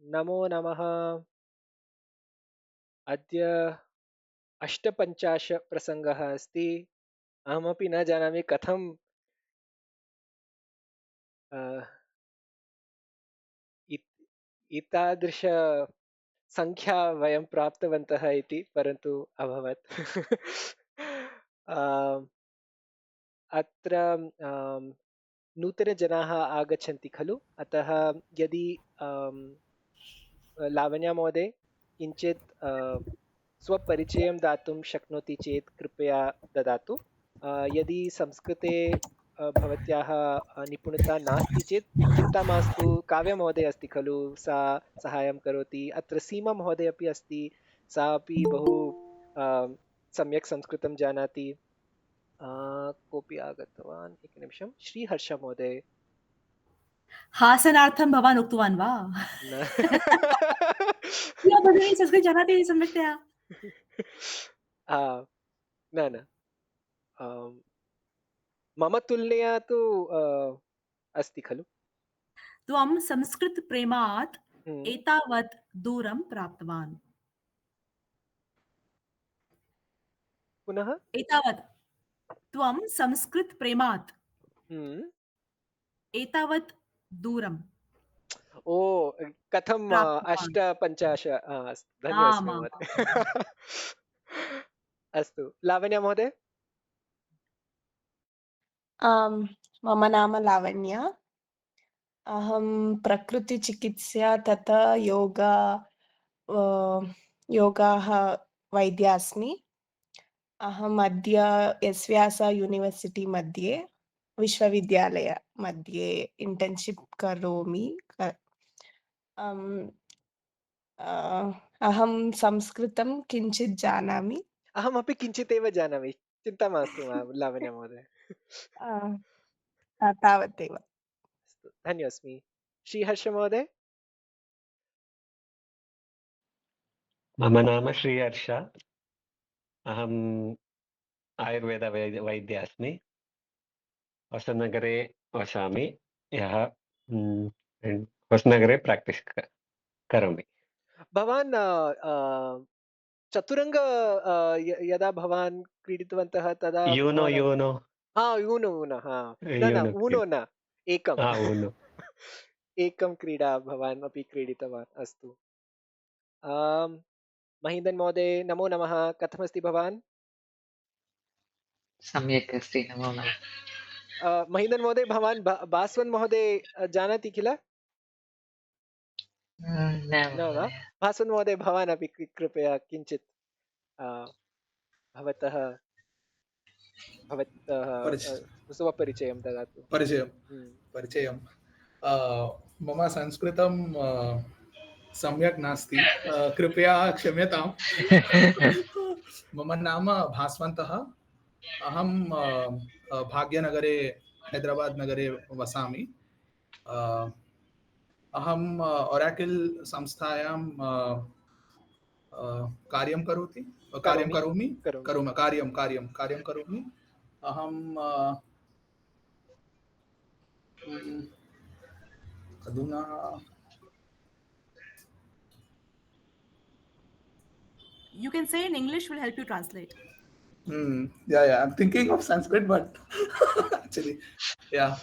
नमो नमः। अद्य 85 प्रसङ्गः अस्ति। अहमपि न जानामि कथं अ, एतादृशसङ्ख्या वयं प्राप्तवन्तः इति, परन्तु अभवत्। आम्, अत्र आम्, नूतनजनाः आगच्छन्ति खलु, अतः यदि आम्, लावण्या महोदय किञ्चित् स्वपरिचयं दातुं शक्नोति चेत् कृपया ददातु। यदि संस्कृते भवत्याः निपुणता नास्ति चेत् चिन्ता मास्तु। काव्या महोदय अस्ति खलु, सा सहायं करोति। अत्र सीमा महोदय अपि अस्ति, सा अपि बहु सम्यक् संस्कृतं जानाति। कोऽपि आगतवान्, एकनिमिषं। श्रीहर्ष महोदय। हासनार्थं भवान् उक्तवान् वा? न न भगिनी, संस्कृतं जानाति सम्यक्तया। न न आम्, मम तुलनया तु अस्ति खलु। त्वं संस्कृतप्रेमात् हम्म, एतावत् दूरं प्राप्तवान्। पुनः। एतावत् त्वं संस्कृतप्रेमात् हम्म, एतावत् दूरं ओ, कथं प्राप्तवान्। 58? धन्योऽस्मि आमामाम्। महोदय। अस्तु, लावण्या महोदय। आम्, मम नाम लावण्या। अहं प्रकृतिचिकित्सा तथा योगाः वैद्या अस्मि। अहम् अद्य एस् यूनिवर्सिटी मध्ये विश्वविद्यालय मध्ये इंटर्नशिप करोमि। अहं संस्कृतं किञ्चित् जानामि। अहमपि किञ्चिदेव जानामि, चिन्ता मास्तु लावण्या महोदय। तावदेव। अस्तु, धन्योऽस्मि। श्रीहर्ष महोदय। मम नाम श्रीहर्ष। अहम् वैद्य अस्मि। होसनगरे वसामि। यः होसनगरे प्राक्टिस् करोमि। भवान् चतुरङ्ग यदा भवान् क्रीडितवन्तः तदा यूनो भवान् यूनो ऊनो ऊनो न यूनो ऊनो न, एकम्। ऊनो। एकं क्रीडा भवान् अपि क्रीडितवान्। अस्तु। महीन्दन् महोदय, नमो नमः। कथमस्ति भवान्? सम्यक् अस्ति, नमो नमः। महीन्दन् महोदय, भवान् बास्वन् महोदय जानाति किल? न न वा? महोदय। बास्वन् महोदय, भवान् अपि कृपया किञ्चित् भवतः स्वपरिचयं ददातु। परिचयं मम संस्कृतं सम्यक् नास्ति, कृपया क्षम्यताम्। मम नाम भास्वन्तः। अहं भाग्यनगरे, हैदराबाद् नगरे वसामि। अहं ओराकल् संस्थायां कार्यं करोमि। अहं अधुना You can say in English, will help you translate. yeah, I'm thinking of Sanskrit, but actually, yeah.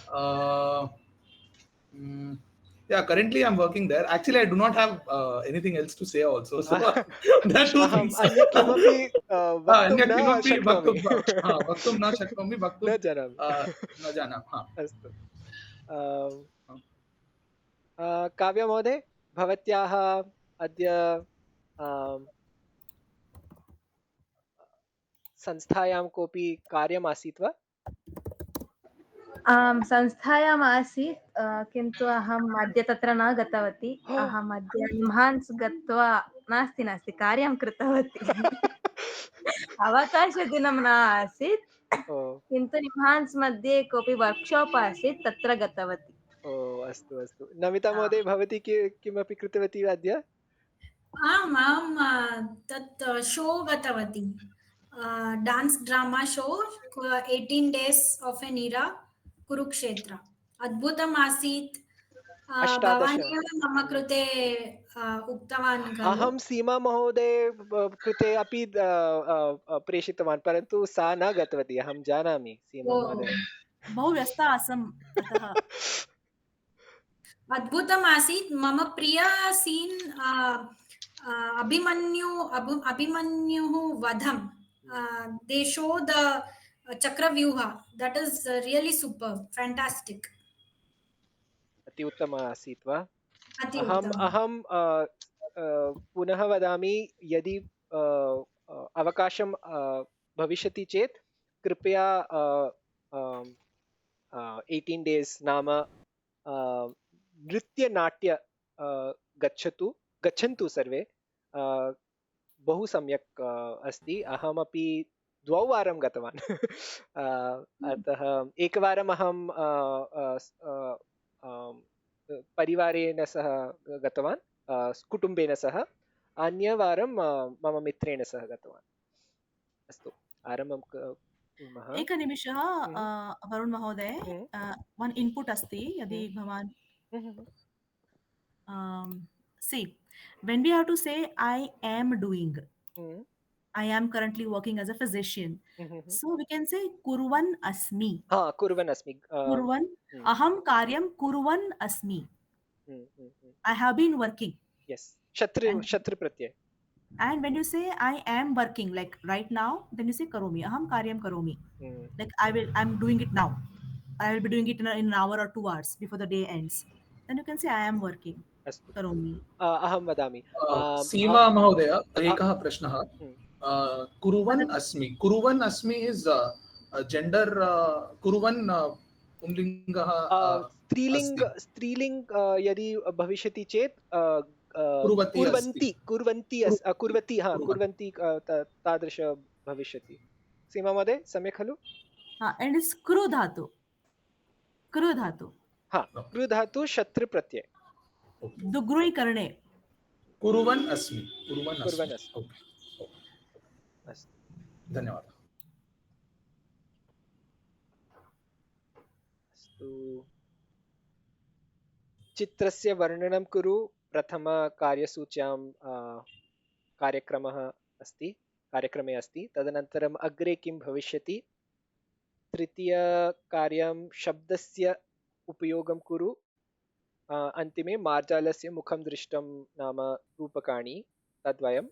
Currently I'm working there. Actually, I do not have anything else to say also. So there are two अहम् things. अन्य किमपि वक्तुं अन्यत् न किमपि शक्नोमि। वक्तुं न शक्नोमि, न जानामि। न जानामि। अस्तु। काव्या महोदय, भवत्याः अद्य संस्थायां कोऽपि कार्यम् आसीत् वा? संस्थायाम् आसीत्, किन्तु अहम् अद्य तत्र न गतवती। अहम् अद्य निम्हान्स् गत्वा नास्ति कार्यं कृतवती। अवकाशदिनं न आसीत्, किन्तु निम्हान्स् मध्ये कोऽपि वर्क्शाप् आसीत्, तत्र गतवती। ओ, अस्तु अस्तु। नमिता महोदय, भवती किमपि कृतवती वा अद्य? आम्, तत् शो गतवती, dance drama show, 18 days of an era, Kurukshetra. अद्भुतम् आसीत्। अष्टादश। भवान् एव मम कृते उक्तवान् खलु अहं सीमा महोदय कृते अपि प्रेषितवान्, परन्तु सा न गतवती। अहं जानामि सीमा ओ, महोदय। बहु व्यस्ता आसम् अतः अद्भुतम् आसीत् मम प्रिया सीन् अभिमन्युः वधं दे शो द चक्रव्यूह that is really super fantastic अति उत्तम आसीत् वा? अति अहं उत्तमम् अहं पुनः वदामि, यदि अवकाशं भविष्यति चेत् कृपया 18 डेस् नाम नृत्यनाट्य गच्छन्तु सर्वे। बहु सम्यक् अस्ति। अहमपि 2 वारं गतवान्। अतः एकवारम् अहं परिवारेण सह गतवान्, कुटुम्बेन सह। अन्यवारं मम मित्रेण सह गतवान्। अस्तु, आरम्भं कुर्मः। एकनिमिषः वरुण महोदय, वन् इन्पुट् अस्ति यदि भवान् see, when we have to say I am doing, I am currently working as a physician, so we can say kurvan asmi. कुर्वन् अस्मि। Kurvan, aham karyam kurvan asmi. I have been working. Yes, shatra pratyay. And when you say I am working, like right now, then you say karomi. Aham karyam karomi. Like I'm doing it now. I will be doing it in an hour or 2 hours before the day ends. Then you can say I am working. अस्तु, Karomi. अहं वदामि। सीमा महोदय, एकः प्रश्नः। कुर्वन् अस्मि is gender, कुर्वन् पुंलिङ्गः स्त्रीलिङ्ग यदि भविष्यति चेत् कुर्वन्ति तादृश भविष्यति। सीमा महोदय, सम्यक् खलु? And it's kru dhatu. Kru dhatu. कृ धातु शत्रु प्रत्यय। दुग्रुई करणे। कुर्वन् अस्मि। धन्यवादः। अस्तु, चित्रस्य वर्णनं कुरु। प्रथमकार्यसूच्यां कार्यक्रमे अस्ति। तदनन्तरम् अग्रे किं भविष्यति। तृतीयकार्यं शब्दस्य उपयोगं कुरु। अन्तिमे मार्जालस्य मुखं दृष्टं नाम रूपकाणि, तद्वयं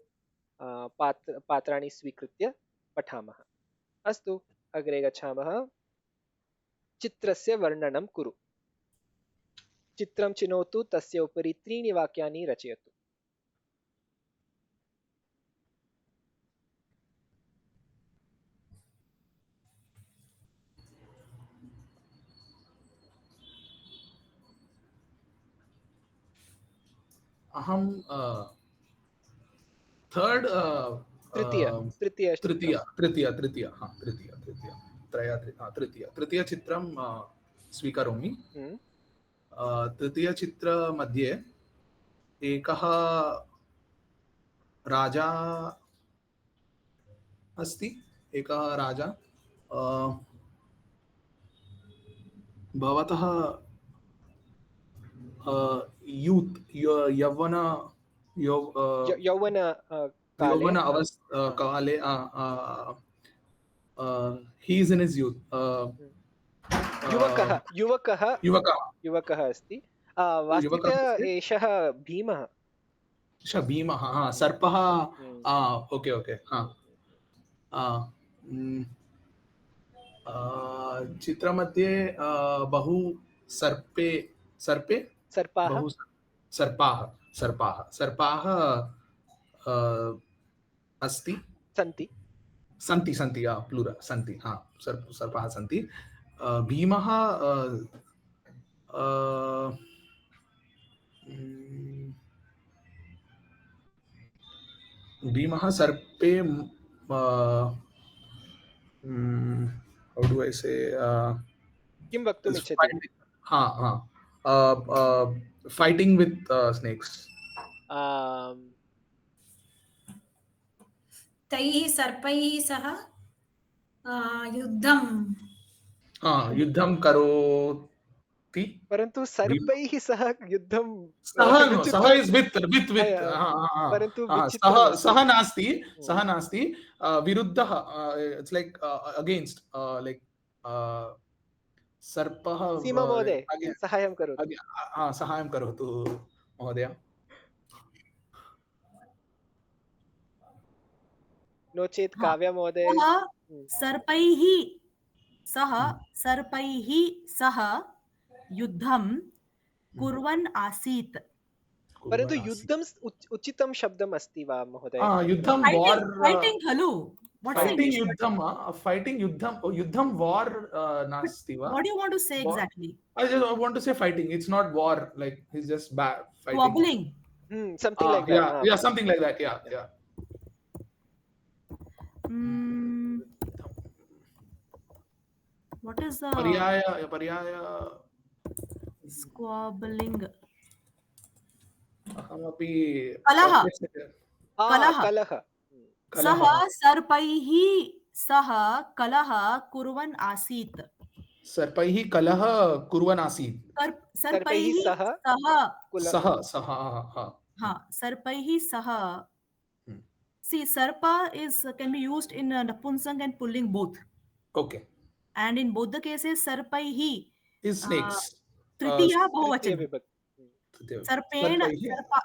पात्राणि स्वीकृत्य पठामः। अस्तु, अग्रे गच्छामः। चित्रस्य वर्णनं कुरु। चित्रं चिनोतु, तस्य उपरि 3 वाक्यानि रचयतु। अहं थर्ड तृतीयचित्रं स्वीकरोमि। तृतीयचित्रमध्ये एकः राजा अस्ति। भवतः यौवन काले he is in his youth. युवकः अस्ति। वास्तविकः एषः भीमः। सर्पः। ओके। चित्रमध्ये बहु सर्पाः अस्ति। सन्ति प्लूरल् सन्ति। सर्पाः सन्ति। भीमः सर्पे how do I say किं वक्तुम् इच्छति? fighting with snakes. तैः सर्पैः सह युद्धं युद्धं परन्तु सर्पैः सह युद्धं सः नो सः विचित्रम् इस् वित् परन्तु सः विचित्रमस्ति। नास्ति विरुद्धः इट्स् लाइक अगेंस्ट लाइक सर्पः सीमा महोदय सहायं करोतु। सहायं करोतु महोदय। नो चेत् हाँ, काव्या महोदय सः सर्पैः सह युद्धं कुर्वन् आसीत्। परन्तु युद्धं उचितं शब्दम् अस्ति वा महोदय? युद्धं वार् फाइटिंग खलु फाइटिंग युद्धं वार् नास्ति वा? What do you want to say exactly? I just want to say fighting. It's not war. Like he's just fighting. Wobbling. Something like that. Yeah, something like that. Yeah. What is the Paryaya. Squabbling. अहमपि कलह। सः सर्पैः सह कलह कुर्वन् आसीत्। सर्पैः कलह कुर्वन् आसीत्। सर्पैः सह See, sarpa can be used in Napunsang and Pulling both. Okay. And in both the cases, sarpaihi is snakes. Tritiya bahuvachan. Sarpena,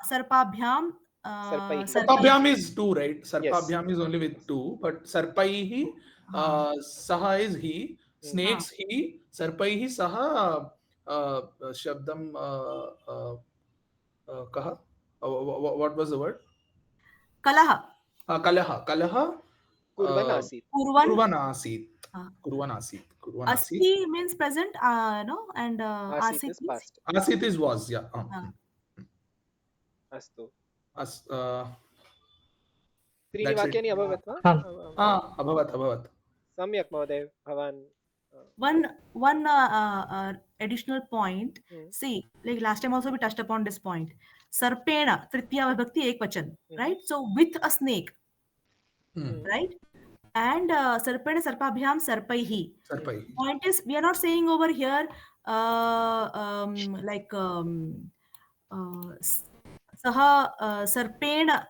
sarpabhyam. Sarpabhyam is two, right? Sarpabhyam is only with two, but sarpaihi, saha is he, snakes he, sarpaihi saha shabdam kaha. What was the word? Kalaha. Kalaha. Kurvan asit. Asti means present, no, and asit is past. Asit is was, yeah. Astu. त्रीणि वाक्यानि अभवत् वा? अभवत् सम्यक् महोदय भवान् one additional point. See, like last time also we touched upon this point. Sarpena tritiya vibhakti ekvachan, right? So with a snake, right? And sarpena sarpabhyam sarpaihi. Point is, we are not saying over here saha sarpena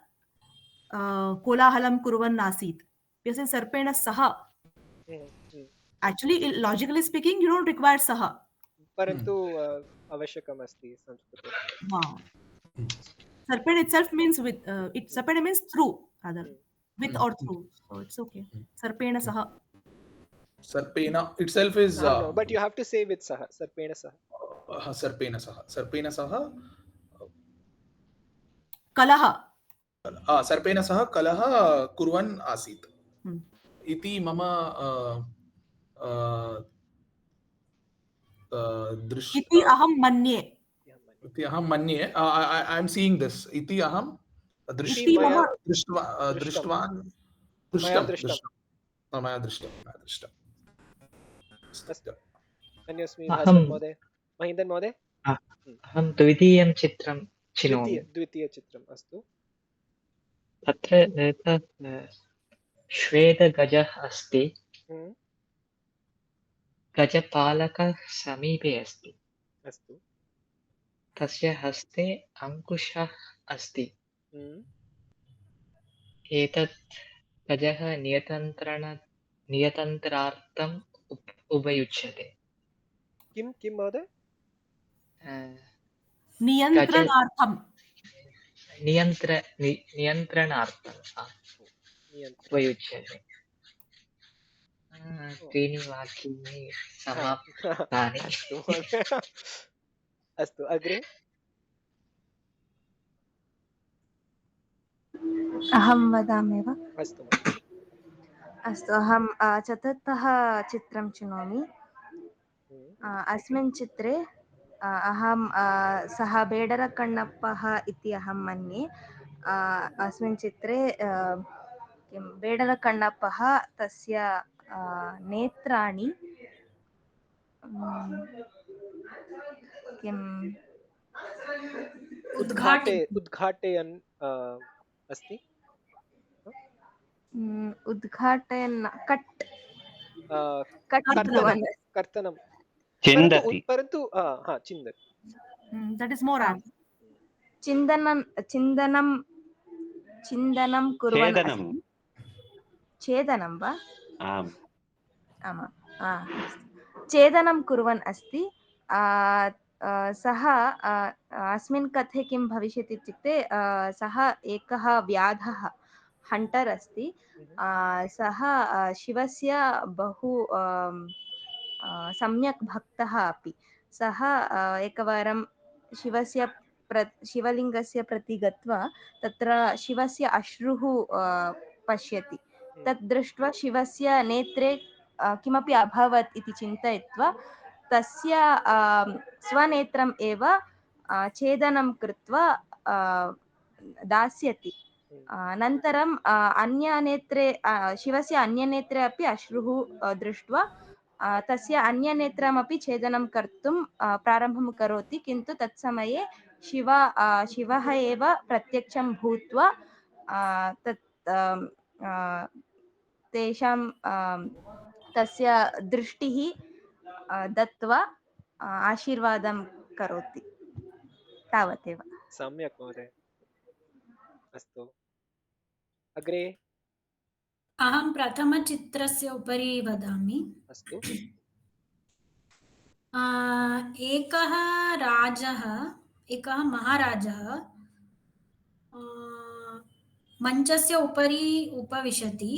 kolahalam kurvan nasit. We are saying sarpena saha. Actually, logically speaking, you don't require saha. परन्तु आवश्यकम् अस्ति संस्कृते. Sarpena itself means with. Sarpena means through, rather with or through. So it's okay. Sarpena saha. Sarpena itself is. No, but you have to say with saha. Sarpena saha. Sarpena saha. Kalaha. Sarpena saha kalaha kurvan asit. Iti mama दृश्य इति अहं मन्ये I am seeing this iti aham दृष्टवान् मया दृष्टम् अन्योस्मि भास्कर महोदय महेन्द्रन् महोदय अहं द्वितीयं चित्रं चिनोमि द्वितीयचित्रम् अस्तु तत्र श्वेतगजः अस्ति गजपालकः समीपे अस्ति अस्तु तस्य हस्ते अंकुशः अस्ति एतत् गजः नियतन्त्रार्थम् उपयुज्यते किं महोदय नियन्त्रणार्थम् उपयुज्यते त्रीणि वाक्यानि समाप्तानि अस्तु अग्रे अहं वदामि वा अस्तु अहं चतुर्थः चित्रं चिनोमि अस्मिन् चित्रे अहं सः बेडरकण्णप्पः इति अहं मन्ये अस्मिन् चित्रे किं बेडरकण्णप्पः तस्य नेत्राणि किम् उद्घाटयन् अस्ति उद्घाटयन् कर्तनं चिन्दति परन्तु चिन्दति That is more apt. चिन्तनं चिन्तनं चिन्तनं कुर्वन् छेदनं अस्ति छेदनं वा आम् आमाम् छेदनं कुर्वन् अस्ति सः अस्मिन् कथे किं भविष्यति इत्युक्ते सः एकः व्याधः हण्टर् अस्ति सः शिवस्य बहु सम्यक् भक्तः अपि सः एकवारं शिवलिङ्गस्य प्रति गत्वा तत्र शिवस्य अश्रुः पश्यति तत् दृष्ट्वा शिवस्य नेत्रे किमपि अभवत् इति चिन्तयित्वा तस्य स्वनेत्रम् एव छेदनं कृत्वा दास्यति अनन्तरं अन्यनेत्रे शिवस्य अन्यनेत्रे अपि अश्रुः दृष्ट्वा तस्य अन्यनेत्रमपि छेदनं कर्तुं प्रारम्भं करोति किन्तु तत्समये शिवः एव प्रत्यक्षं भूत्वा तत् तेषां तस्य दृष्टिः दत्वा आशीर्वादं करोति तावदेव सम्यक् महोदय अस्तु अग्रे अहं प्रथमचित्रस्य उपरि वदामि अस्तु एकः राजः एकः महाराजः मञ्चस्य उपरि उपविशति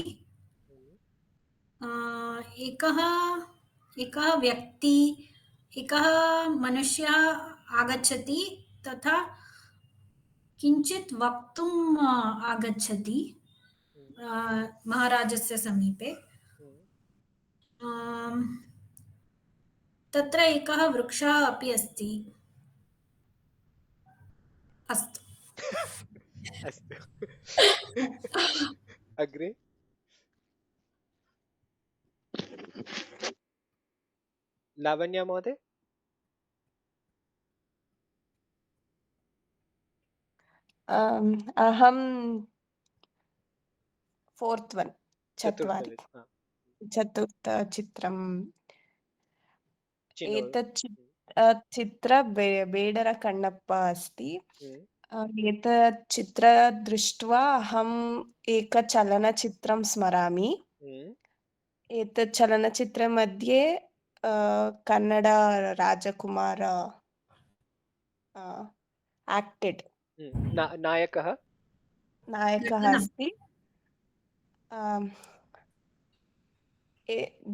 एकः व्यक्ति एकः मनुष्यः आगच्छति तथा किञ्चित् वक्तुम् आगच्छति महाराजस्य समीपे तत्र एकः वृक्षः अपि अस्ति अस्तु अस्तु अग्रे लावण्या महोदय अहं फोर्त् वन् चत्वारि चतुर्थचित्रम् एतत् चित्र बेडर कण्णप्पा अस्ति एतत् चित्र दृष्ट्वा अहम् एकचलनचित्रं स्मरामि एतत् चलनचित्रमध्ये कन्नड राजकुमार एक्टेड् नायकः अस्ति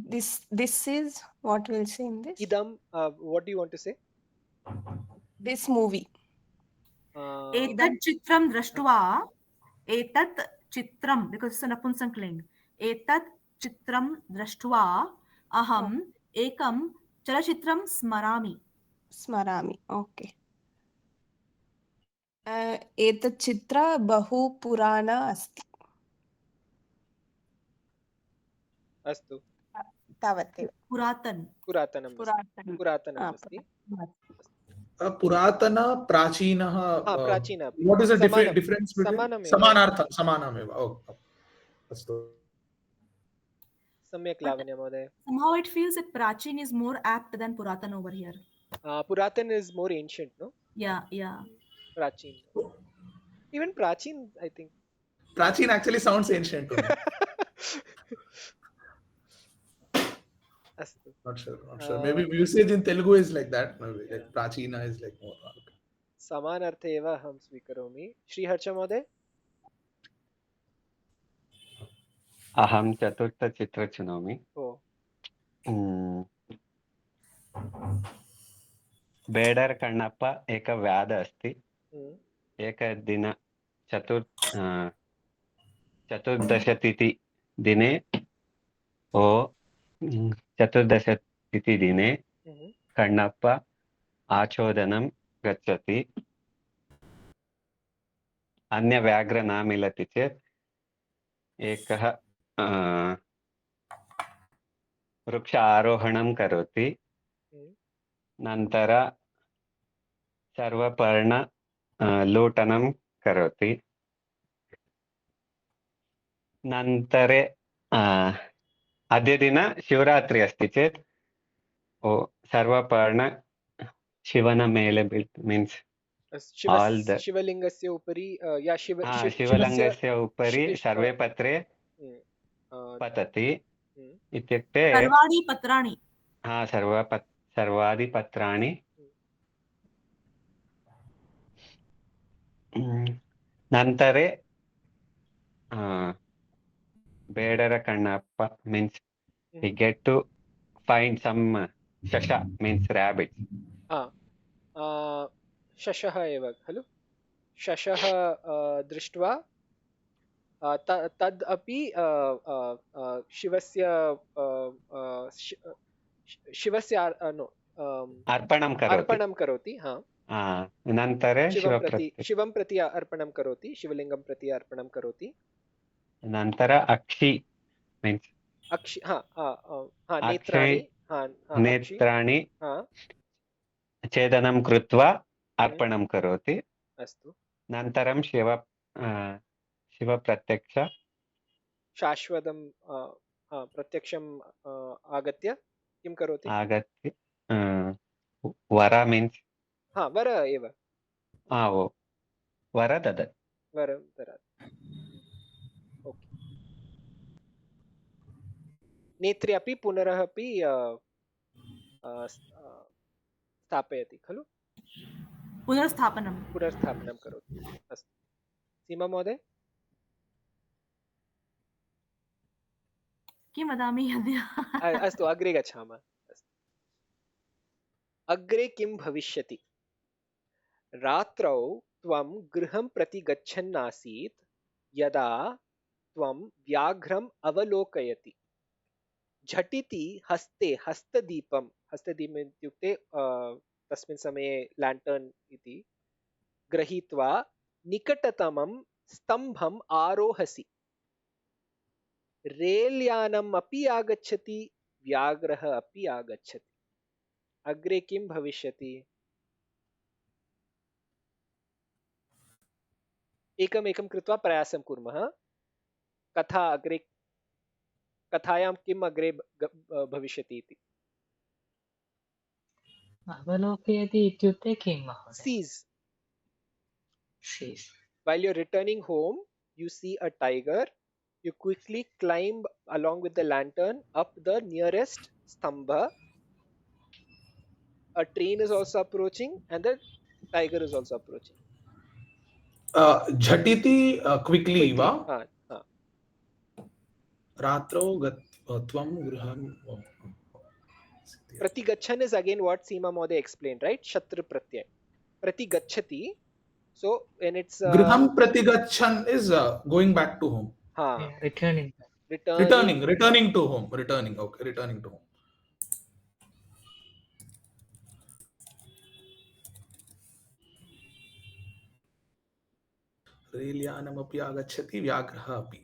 this is what we'll say in this idam what do you want to say this movie एतत् चित्रं दृष्ट्वा एतत् चित्रं because it's a नपुंसकलिङ्ग् एतत् चित्रं दृष्ट्वा अहम् एकं चलचित्रं स्मरामि ओके एतत् चित्र बहु पुराण अस्ति अस्तु तावदेव पुरातनम् अस्ति पुरातन प्राचीनः what is the difference between समानमेव अस्तु सम्यक् लावण्य महोदय somehow it feels that prachin is more apt than puratan over here puratan is more ancient no yeah prachin even prachin I think prachin actually sounds ancient to me not sure maybe usage in Telugu is like that maybe like prachina is like more समानार्थे एव अहं स्वीकरोमि श्रीहर्ष महोदय अहं चतुर्थचित्रं चिनोमि बेडर कण्णप्पा एक व्याध अस्ति एकदिन चतुर्दशतिथि दिने चतुर्दशतिथिदिने कण्णप्पा आचोदनं गच्छति अन्यव्याघ्र न मिलति चेत् एकः वृक्ष आरोहणं करोति नन्तर सर्वपर्ण लूटनं करोति नन्तरे अद्य दिन शिवरात्रि अस्ति चेत् सर्वपर्ण शिवनमेले मीन्स् all the शिवलिङ्गस्य उपरि या शिवस्य शिवलिङ्गस्य उपरि सर्वे पत्रे पतति इत्युक्ते सर्वाणि पत्राणि सर्वादि पत्राणि नन्तरे Bedara Kannappa means we get to find some shasha means rabbit. शशः एव खलु शशः दृष्ट्वा तद् अपि शिवस्य अर्पणं करोति अनन्तरे शिवं प्रति अर्पणं करोति शिवलिङ्गं प्रति अर्पणं करोति अनन्तर अक्षि मीन्स् अक्षि नेत्राणि छेदनं कृत्वा अर्पणं करोति अस्तु अनन्तरं शिवप्रत्यक्ष शाश्वतं प्रत्यक्षम् आगत्य किं करोति आगत्य वर मीन्स् वर एव वर ददाति वरं ददाति नेत्रे अपि पुनरपि स्थापयति खलु पुनर्स्थापनं करोति अस्तु सीमा महोदय किं वदामि अस्तु अग्रे गच्छामः अग्रे किं भविष्यति रात्रौ त्वं गृहं प्रति गच्छन् आसीत् यदा त्वं व्याघ्रम् अवलोकयति झटिति हस्तदीपम् इत्युक्ते तस्मिन् समये लैंटर्न इति गृहीत्वा निकटतमं स्तम्भम् आरोहसि रेल्यानम् अपि आगच्छति व्याघ्रः अपि आगच्छति अग्रे किं भविष्यति एकमेकं कृत्वा प्रयासं कुर्मः कथायां किम् अग्रे भविष्यति इति अवलोकयति इत्युक्ते किं महोदय sees while you're returning home you see a tiger you quickly climb along with the lantern up the nearest stambha a train is also approaching and the tiger is also approaching झटिति quickly va रात्रौ त्वं गृहं pratigachan is again what Seema Mode explained, right? Shatru pratyay pratigachati, so when it's griham pratigachan is going back to home, returning to home, returning to home. रेल्यानमपि आगच्छति व्याघ्रः अपि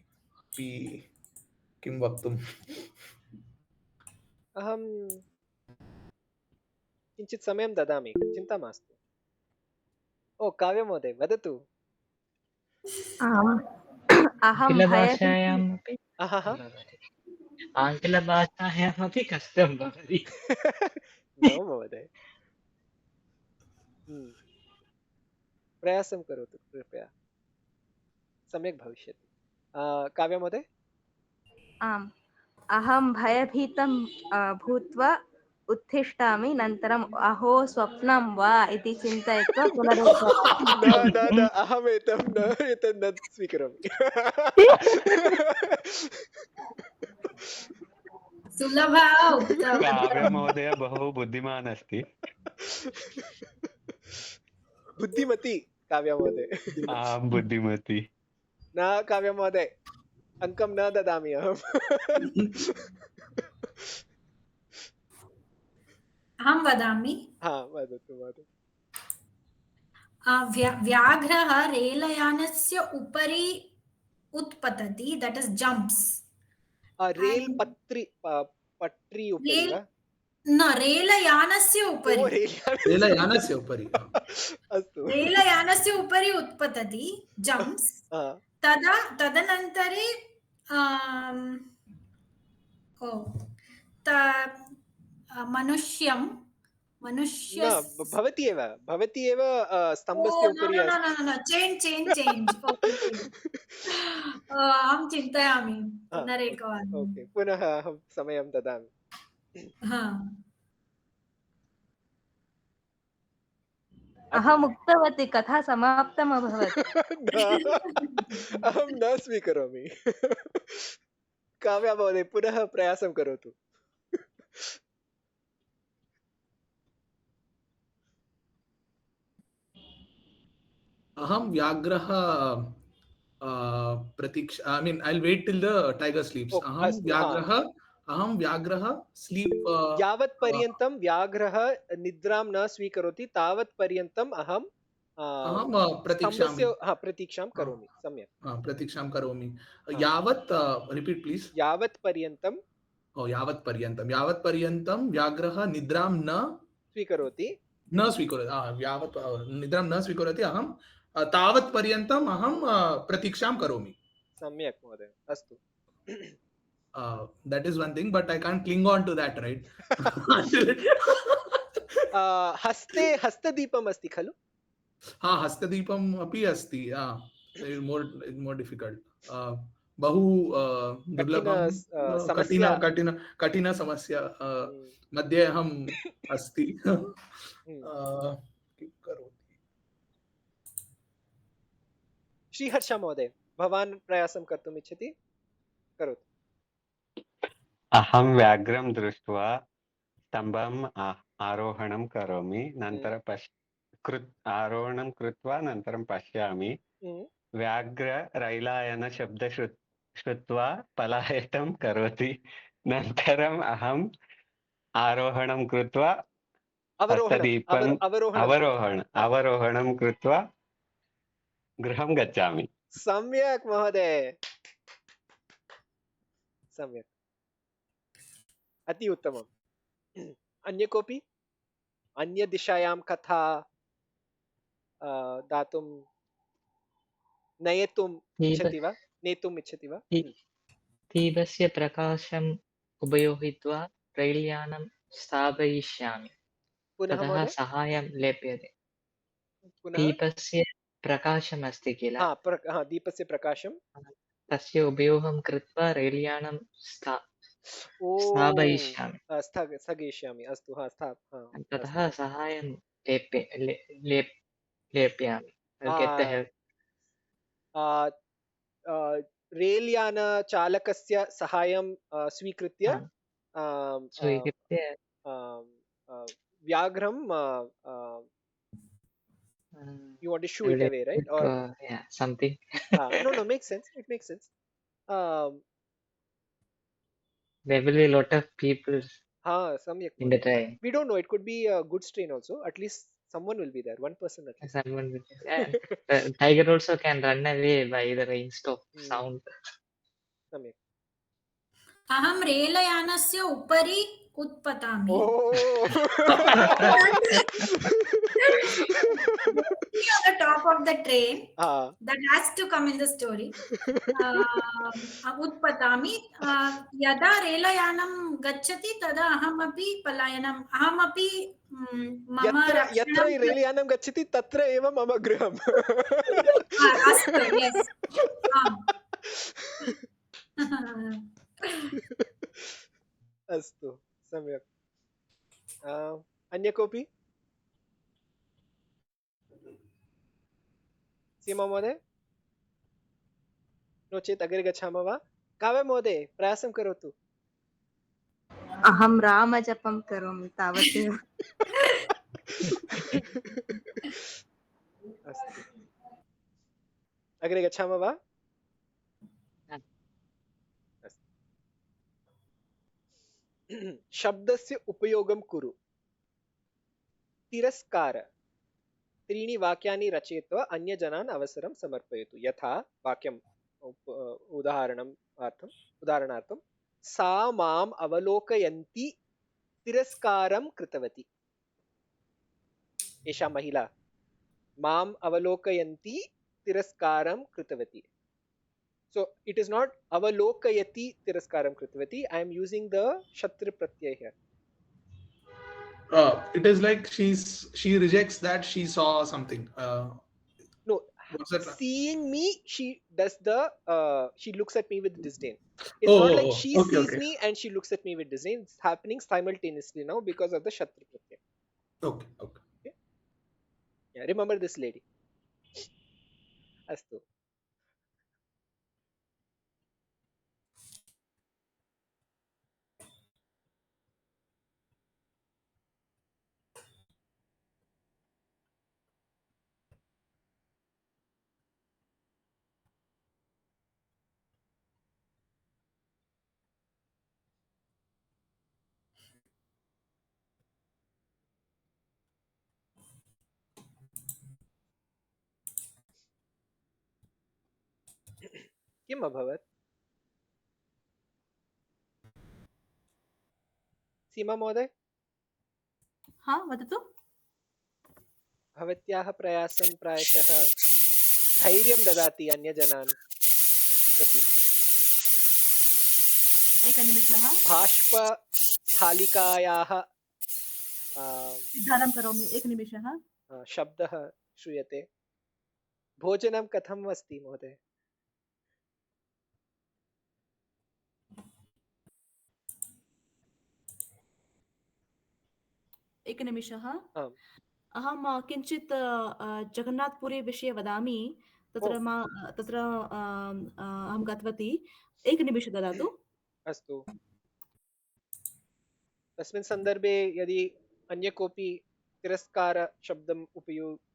किं वक्तुम् अहं किञ्चित् समयं ददामि चिन्ता मास्तु ओ काव्य महोदय वदतु आङ्ग्लभाषायामपि कष्टं भवति न महोदय प्रयासं करोतु कृपया सम्यक् भविष्यति काव्य महोदय आम् अहं भयभीतं भूत्वा उत्तिष्ठामि नन्तरम् अहो स्वप्नं वा इति चिन्तयित्वा न अहम् एतत् न स्वीकरोमि काव्य महोदय बहु बुद्धिमान् अस्ति बुद्धिमती काव्य महोदय बुद्धिमती न काव्य महोदय अंकं न ददामि अहम् अहं वदामि वदतु व्याघ्रः रेलयानस्य उपरि उत्पतति that is jumps rail poetry उपरि न रेलयानस्य उपरि अस्तु रेलयानस्य उपरि उत्पतति jumps तदनन्तरे मनुष्यं मनुष्य न भवती एव स्तम्भस्य उपरि चेञ्ज् अहं चिन्तयामि पुनरेकवारम् ओके पुनः अहं समयं ददामि अहम् उक्तवती कथा समाप्तम् अभवत्। अहं न स्वीकरोमि। काव्या महोदय पुनः प्रयासं करोतु। अहं व्याघ्रः प्रतीक्षा, I mean I'll wait till the tiger sleeps. अहं व्याघ्रः sleep यावत् पर्यन्तं व्याघ्रः निद्रां न स्वीकरोति तावत् पर्यन्तम् अहं प्रतीक्षां करोमि। सम्यक् प्रतीक्षां करोमि। यावत् रिपीट प्लीज। यावत् पर्यन्तं यावत् पर्यन्तं व्याघ्रः निद्रां न स्वीकरोति यावत् निद्रां न स्वीकरोति अहं तावत् पर्यन्तम् अहं प्रतीक्षां करोमि। सम्यक् महोदय, अस्तु। That is one thing, but I can't cling on to that, right? हस्ते हस्तदीपम् अस्ति खलु? हाँ, हस्तदीपम् अपि अस्ति। more difficult. बहु दुर्लभं, कठिन समस्या मध्ये अहम् अस्ति। श्रीहर्ष महोदय, भवान् प्रयासं कर्तुम् इच्छति? करोतु। अहं व्याघ्रं दृष्ट्वा स्तम्भम् आरोहणं करोमि, अनन्तरं आरोहणं कृत्वा अनन्तरं पश्यामि। व्याघ्र रैलायन शब्द श्रुत्वा पलायनं करोति। अनन्तरम् अहम् आरोहणं कृत्वा हस्तदीपम् अवरोहणं कृत्वा गृहं गच्छामि। सम्यक् महोदय, सम्यक्, अति उत्तमम्। अन्य कोऽपि अन्यदिशायां कथा दातुं नेतुम् इच्छति वा? दीपस्य प्रकाशम् उपयोगित्वा रैल्यानं स्थापयिष्यामि। ततः साहाय्यं लभ्यते। दीपस्य प्रकाशम् अस्ति किल, दीपस्य प्रकाशं तस्य उपयोगं कृत्वा रैल्यानं स्थापयिष्यामि। स्थगयिष्यामि, अस्तु। ततः साहाय्यं लेप्यामि। रेल्यान चालकस्य सहायं स्वीकृत्य व्याघ्रं you want to shoo it away, right? Or yeah, something. No, makes sense. It makes sense. There will be a lot of people in the train. We don't know. It could be a good train also. At least someone will be there. One person at least. Someone will be there. Yeah. Tiger also can run away by the rain stop sound. अहं रेलयानस्य उपरि उत्पतामि। On the top of the train, that has to come in the story. उत्पतामि, यदा रेलयानं गच्छति तदा अहमपि पलायनम्, अहमपि मम यत्र रेलयानं गच्छति तत्र एव मम गृहम्। अस्तु, yes. अस्तु, सम्यक्। अन्य कोऽपि? सीमा महोदय, नो चेत् अग्रे गच्छामः वा? काव्य महोदय, प्रयासं करोतु। अहं रामजपं करोमि तावदेव। अस्तु, अग्रे गच्छामः वा? शब्दस्य उपयोगं कुरु। तिरस्कार। त्रीणि वाक्यानि रचयित्वा अन्यजनान् अवसरं समर्पयतु। यथा वाक्यम् उदाहरणार्थं सा माम् अवलोकयन्ती तिरस्कारं कृतवती। एषा महिला माम् अवलोकयन्ती तिरस्कारं कृतवती। So it is not avalokayati tiraskaram kritavati. I am using the shatra pratyay here. It is like she rejects that she saw something. No, What's that? seeing me, she does the she looks at me with disdain. It's Oh, not oh, like oh, she okay, sees okay. me and she looks at me with disdain. It's happening simultaneously now because of the Shatru Pratyaya. Okay, okay. Yeah, remember this lady. Astu. किम् अभवत्? सीमा महोदय, हाँ वदतु। भवत्याः प्रयासं प्रायशः धैर्यं ददाति अन्यजनान् प्रति। एकनिमिषः। बाष्पस्थालिकायाः निर्धारं करोमि, एकनिमिषः। शब्दः श्रूयते। भोजनं कथम् अस्ति महोदय? एकनिमिषः। आम्। अहं किञ्चित् जगन्नाथपुरी विषये वदामि। तत्र अहं गतवती। एकनिमिषं ददातु। अस्तु। तस्मिन् सन्दर्भे यदि अन्य कोऽपि तिरस्कारशब्दम्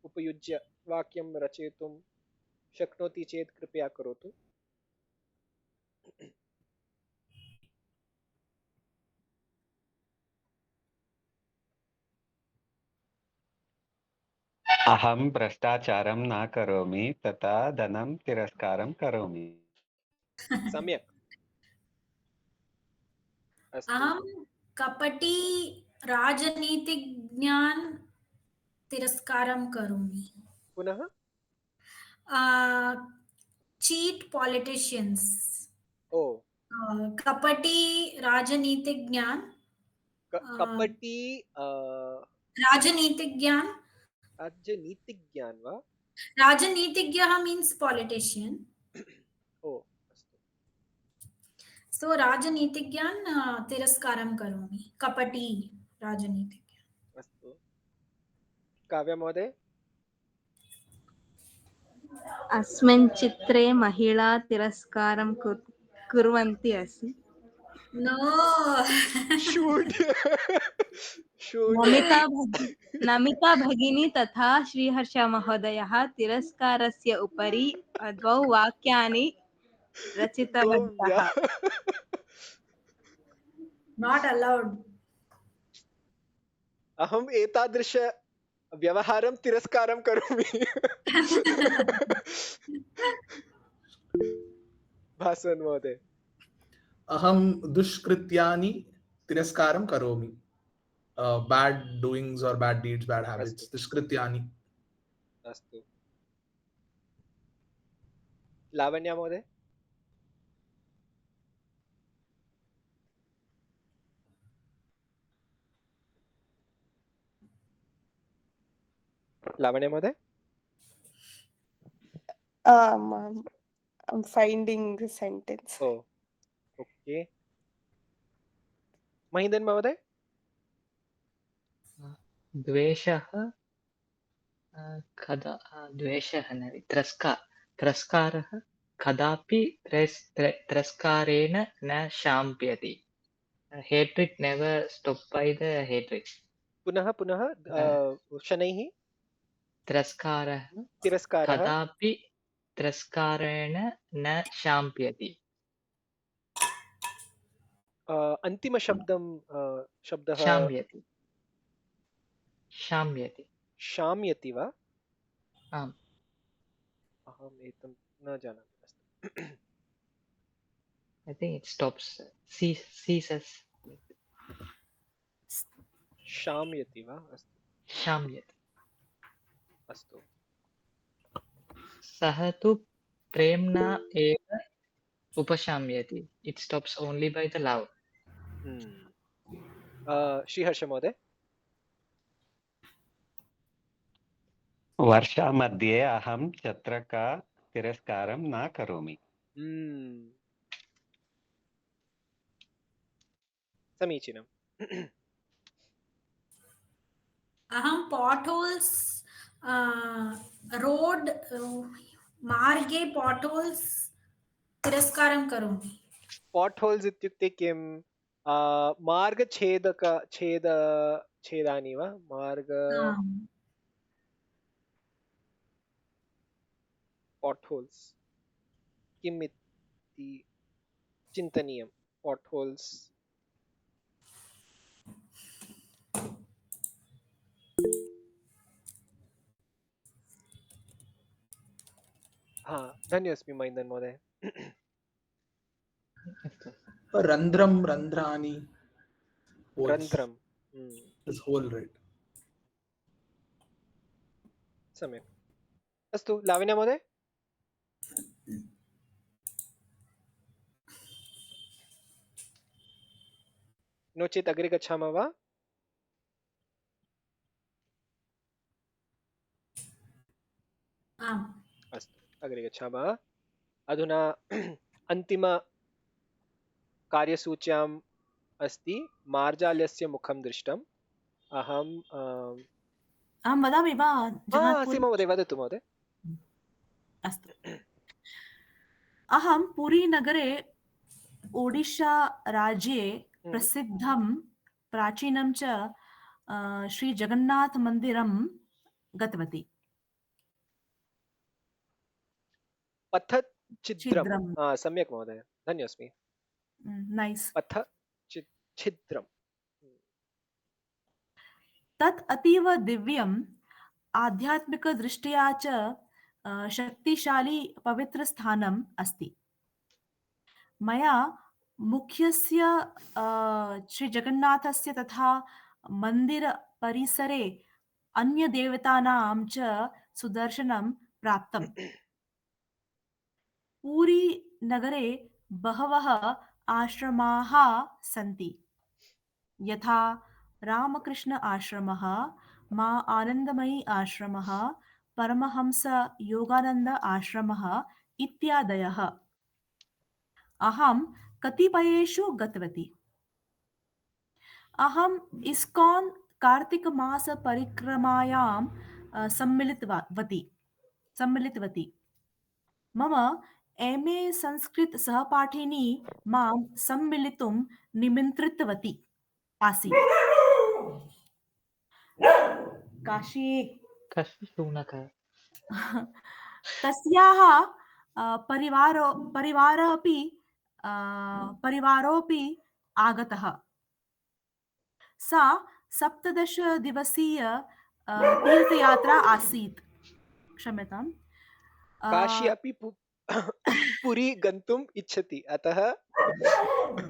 उपयुज्य वाक्यं रचयितुं शक्नोति चेत् कृपया करोतु। अहं भ्रष्टाचारं न करोमि, तथा धनं तिरस्कारं करोमि। सम्यक्। अस्तु। अहं कपटी राजनीतिज्ञान् तिरस्कारं करोमि। पुनः? Cheat politicians. ओ। कपटी राजनीतिज्ञान। कपटी राजनीतिज्ञान। राजनीतिज्ञान वा? राजनीतिज्ञः मीन्स पॉलिटिशियन। ओ अस्तु। सो राजनीतिज्ञान तिरस्कारं करोमि। कपटी राजनीतिज्ञ। अस्तु। काव्या महोदय? अस्मिन् चित्रे महिला तिरस्कारं कुर्वन्ती अस्ति। नो। शूट। नमिता भगिनी तथा श्रीहर्ष महोदयः तिरस्कारस्य उपरि द्वौ वाक्यानि रचितवन्तः। Not allowed. अहम् एतादृश व्यवहारं तिरस्कारं करोमि। भास्वन् महोदय? अहं दुष्कृत्यानि तिरस्कारं करोमि। Bad doings or bad deeds, bad habits. दुष्कृत्यानि। अस्तु। लावण्या महोदय? लावण्या महोदय? I'm finding the sentence. ओ ओके। महीन्दन् महोदय? द्वेषः तिरस्कारः कदापि तिरस्कारेण न शाम्यति. Hatred never stopped by the hatred. पुनः शनैः? तिरस्कारः कदापि तिरस्कारेण न शाम्यति. शब्दः शाम्यति वा? आम्। अहम् एतं न जानामि। I think it stops, ceases. शाम्यति वा? अस्तु। शाम्यति। अस्तु। सः तु प्रेम्णा एव उपशाम्यति. It stops only by the love. Sriharsh महोदय? वर्षामध्ये अहं छत्रका तिरस्कारं न करोमि. समीचीनम्. अहं पाट्होल्स् रोड् मार्गे पाट्होल्स् तिरस्कारं करोमि. पाट्होल्स् इत्युक्ते किम्? छेदानि वा? पाट्होल्स् किम् इति चिन्तनीयं. पाट्होल्स् धन्योऽस्मि महेन्द्रन् महोदय. रन्ध्रं रन्ध्राणि रन्ध्रं is hole, right? सम्यक्. अस्तु लावण्य महोदय. नो चेत् अग्रे गच्छामः वा? अस्तु अग्रे गच्छामः. अधुना अन्तिम कार्यसूच्याम् अस्ति मार्जालस्य मुखं दृष्टम्. अहं वदामि वा? सीमा महोदय वदतु महोदय. अस्तु. अहं पुरीनगरे ओडिशा राज्ये प्रसिद्धं प्राचीनं च श्रीजगन्नाथमन्दिरं गतवती. पथच्छिद्रं. सम्यक् महोदय, धन्योऽस्मि. नैस्. पथच्छिद्रं. तत् अतीव दिव्यम्, आध्यात्मिकदृष्ट्या च शक्तिशाली पवित्रस्थानम् अस्ति. मया मुख्यस्य श्रीजगन्नाथस्य तथा मन्दिरपरिसरे अन्यदेवतानां च सुदर्शनं प्राप्तम्. पूरी नगरे बहवः आश्रमाः सन्ति, यथा रामकृष्ण आश्रमः, मा आनन्दमयी आश्रमः, परमहंस योगानन्द आश्रमः इत्यादयः. अहं कतिपयेषु गतवती. अहम् इस्कॉन् कार्तिकमास परिक्रमायां सम्मिलितवती. मम MA संस्कृत सहपाठिनी मां सम्मिलितुं निमन्त्रितवती आसीत्. तस्याः परिवारोऽपि आगतः. सा 17 दिवसीय तीर्थयात्रा आसीत्. क्षम्यताम्. काशी अपि पुरी गन्तुम् इच्छति, अतः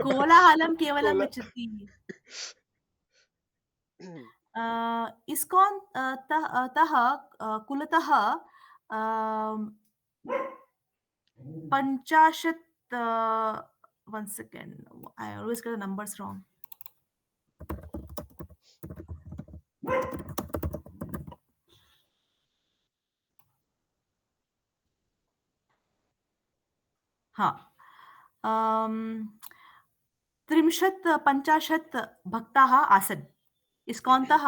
कोलाहलं केवलं इच्छति. इस्कॉन् तः कुलतः 50 one second, I always get the numbers wrong. हाँ, 50 भक्ताः आसन्. इस्कॉन्तः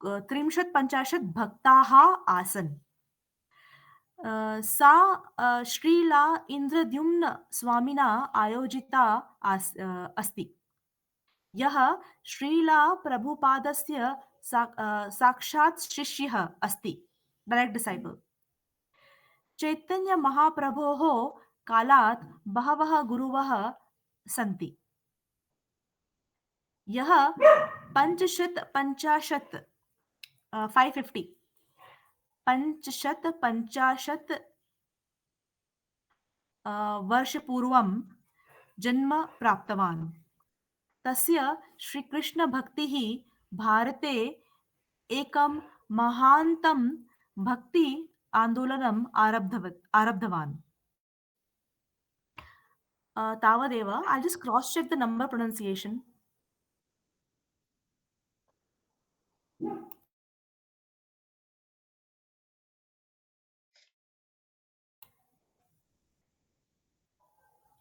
50 भक्ताः आसन्. सा श्रीला इन्द्रद्युम्न स्वामिना आयोजिता अस्ति, यः श्रीला प्रभुपादस्य साक्षात् शिष्यः अस्ति, डायरेक्ट डिसाइपल. चैतन्य महाप्रभोः कालात् बहवः गुरुवः सन्ति. यः 550 वर्षपूर्वं जन्म प्राप्तवान्. तस्य श्रीकृष्णभक्तिः भारते एकं महान्तं भक्ति आन्दोलनम् आरब्धवान्. तावदेव. I'll just cross check the number pronunciation.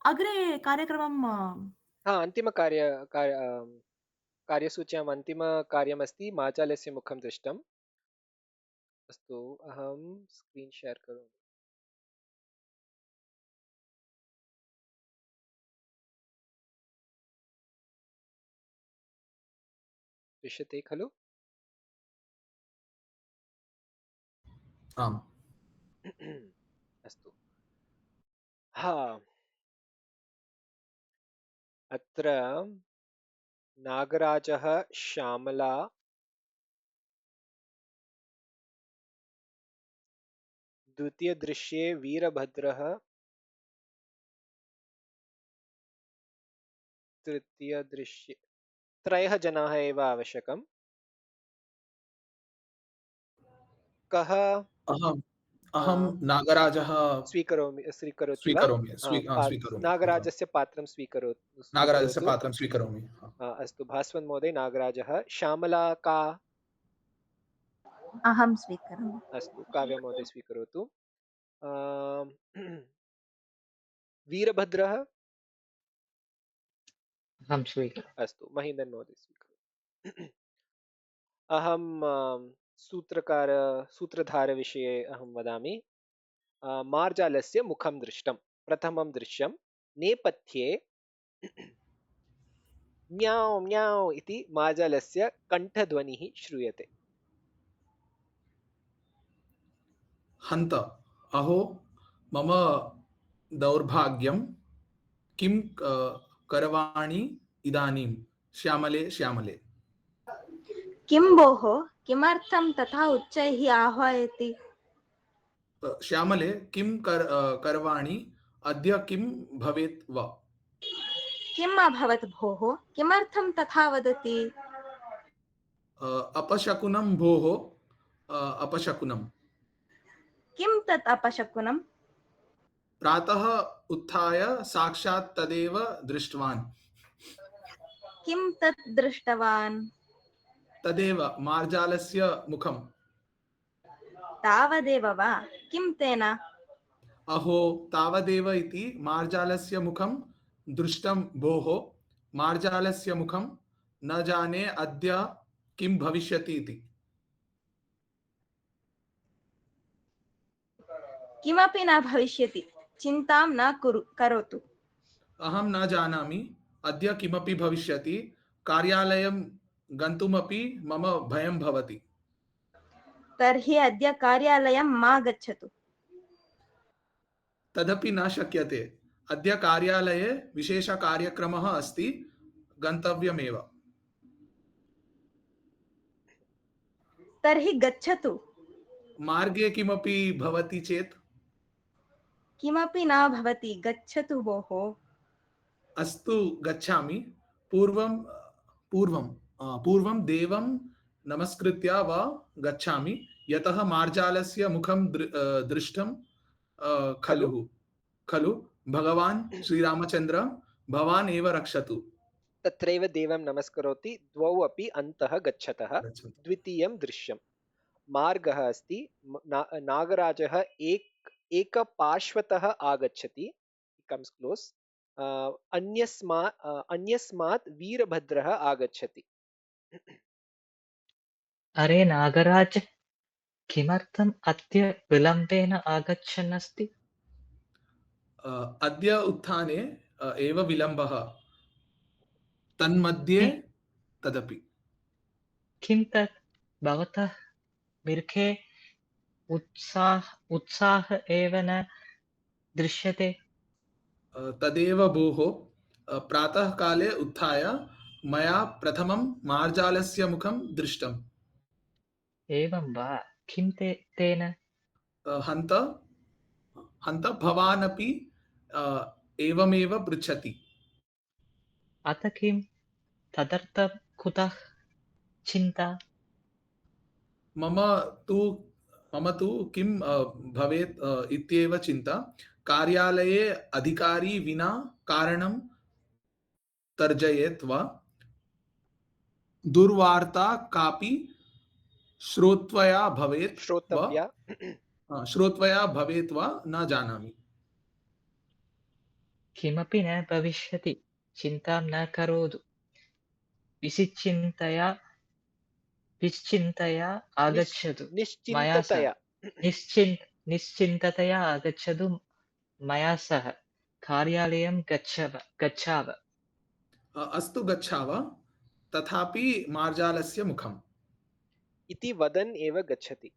अग्रे कार्यक्रमं कार्यसूच्याम् अन्तिमकार्यमस्ति मार्जालस्य मुखं दृष्टम्। अस्तु, अहं स्क्रीन् शेर् करोमि। दृश्यते खलु? आम्। अस्तु। हा, अत्र नागराजः, श्यामला, द्वितीयदृश्ये वीरभद्रः, तृतीयदृश्ये त्रयः जनाः एव आवश्यकम्। कः अहं नागराजः स्वीकरोति वा? स्वीकरोमि। नागराजस्य पात्रं नागराजस्य पात्रं स्वीकरोमि। अस्तु, भास्वन् महोदय, नागराजः। श्यामला का? अहं स्वीकरोमि। अस्तु, काव्य महोदय स्वीकरोतु। वीरभद्रः? अहं स्वीकरोमि। अस्तु, महीन्दन् महोदय स्वीकरोतु। अहं सूत्रधारविषये अहं वदामि। मार्जालस्य मुखं दृष्टं। प्रथमं दृश्यं, नेपथ्ये म्याव् म्याव् इति मार्जालस्य कण्ठध्वनिः श्रूयते। हन्त, अहो मम दौर्भाग्यं, किं करवाणि इदानीं श्यामले श्यामले। किं भोः, किमर्थं तथा उच्चैः आह्वयति? श्यामले, किं करवाणि, अद्य किं भवेत् वा? किम् अभवत् भोः, किमर्थं तथा वदति? अपशकुनं भोः, अपशकुनं। किं तत् अपशकुनं? प्रातः उत्थाय साक्षात् तदेव दृष्टवान्। किं तत् दृष्टवान्? तदेव मार्जालस्य मुखं। तावदेव वा, किं तेन? अहो, तावदेव इति मार्जालस्य मुखं दृष्टं भोः, मार्जालस्य मुखं न जाने अद्य किं भविष्यति इति। किमपि न भविष्यति, चिन्तां न करोतु। अहं न जानामि अद्य किमपि भविष्यति, कार्यालयं गन्तुमपि मम भयं भवति। तर्हि अद्य कार्यालयं मा गच्छतु। तदपि न शक्यते, अद्य कार्यालये विशेषकार्यक्रमः अस्ति, गन्तव्यमेव। तर्हि गच्छतु। मार्गे किमपि भवति चेत्? किमपि न भवति, गच्छतु भोः। अस्तु, गच्छामि। पूर्वं देवं नमस्कृत्य वा गच्छामि, यतः मार्जालस्य मुखं दृष्टं खलु भगवान् श्रीरामचन्द्र, भवान् एव रक्षतु। तत्रैव देवं नमस्करोति, द्वौ अपि अन्तः गच्छतः। द्वितीयं दृश्यं, मार्गः अस्ति, नागराजः एकपार्श्वतः आगच्छति, कम्स् क्लोस्, अन्यस्मात् वीरभद्रः आगच्छति। अरे नागराज, किमर्थम् अद्य विलम्बेन आगच्छन् अस्ति? अद्य उत्थाने एव विलम्बः, तन्मध्ये तदपि। किं तत् भवतः मुखे उत्साह एव न दृश्यते? तदेव भोः, प्रातःकाले उत्थाय मया प्रथमं मार्जालस्य मुखं दृष्टम्। एवं वा, किं तेन? हन्त भवानपि एवमेव पृच्छति। अथ किं तदर्थं कुतः चिन्ता? मम तु किं भवेत् इत्येव चिन्ता। कार्यालये अधिकारी विना कारणं तर्जयेत् वा? दुर्वार्ता कापि श्रोतव्या भवेत् वा न जानामि। किमपि न भविष्यति चिन्तां न करोतु विचिन्तया आगच्छतु मया सह निश्चिन्ततया निश्चिन्ततया आगच्छतु मया सह कार्यालयं गच्छाव अस्तु गच्छाव तथापि मार्जालस्य मुखम् इति वदन् एव गच्छति।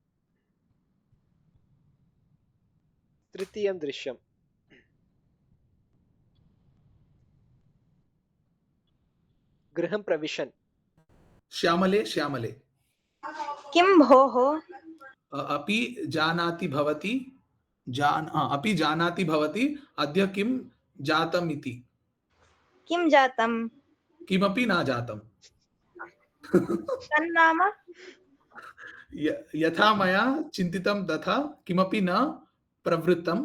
तृतीयं दृश्यम्। गृहं प्रविशन्। श्यामले श्यामले किं भोः अपि जानाति भवति अपि जानाति भवति अद्य किं जातम् इति किं जातम् किमपि न जातम् तन्नाम यथा मया चिन्तितं तथा किमपि न प्रवृत्तं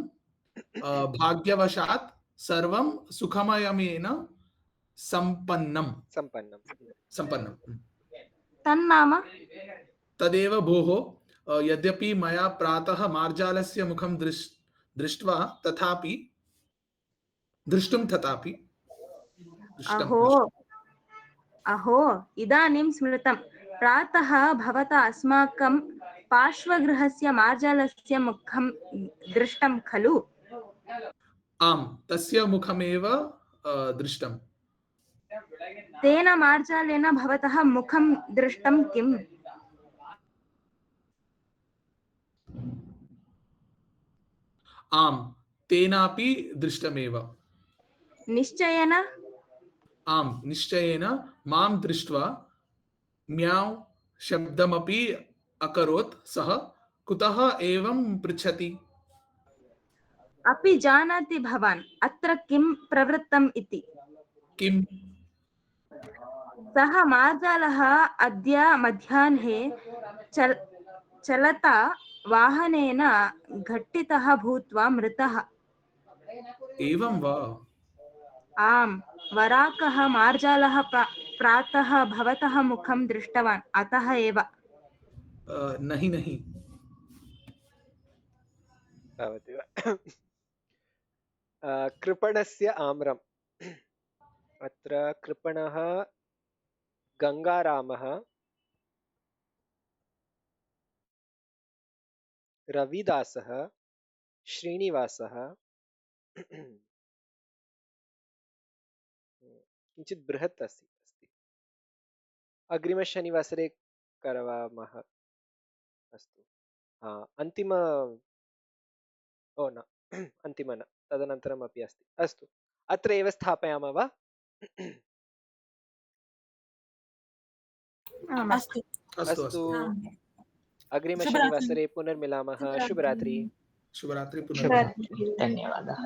भाग्यवशात् सर्वं सुखमयमेन सम्पन्नम् तन्नाम तदेव भोः यद्यपि मया प्रातः मार्जालस्य मुखं दृष्ट्वा तथापि अहो इदानीं स्मृतं प्रातः भवता अस्माकं पार्श्वगृहस्य मार्जालस्य मुखं दृष्टं खलु आम् तस्य मुखमेव दृष्टम् तेन मार्जालेन भवतः मुखं दृष्टं किम् आम् तेनापि दृष्टमेव निश्चयेन आम् निश्चयेन मां दृष्ट्वा म्याव् शब्दमपि अकरोत् सः कुतः एवं पृच्छति अपि जानाति भवान् अत्र किं प्रवृत्तम् इति किम् सः मार्जालः अद्य मध्याह्ने चलता वाहनेन घट्टितः भूत्वा मृतः एवं वा आम् वराकः मार्जालः प्रातः भवतः मुखं दृष्टवान् अतः एव नहि तावदेव। कृपणस्य आम्रम्। अत्र कृपणः गङ्गारामः रविदासः श्रीनिवासः किञ्चित् बृहत् अस्ति। अग्रिमशनिवासरे करवामः। अस्तु अन्तिम न अन्तिम न तदनन्तरम् अपि अस्ति। अस्तु अत्र एव स्थापयामः वा? अस्तु अग्रिमशनिवासरे पुनर्मिलामः। शुभरात्रि। शुभरात्रि धन्यवादः।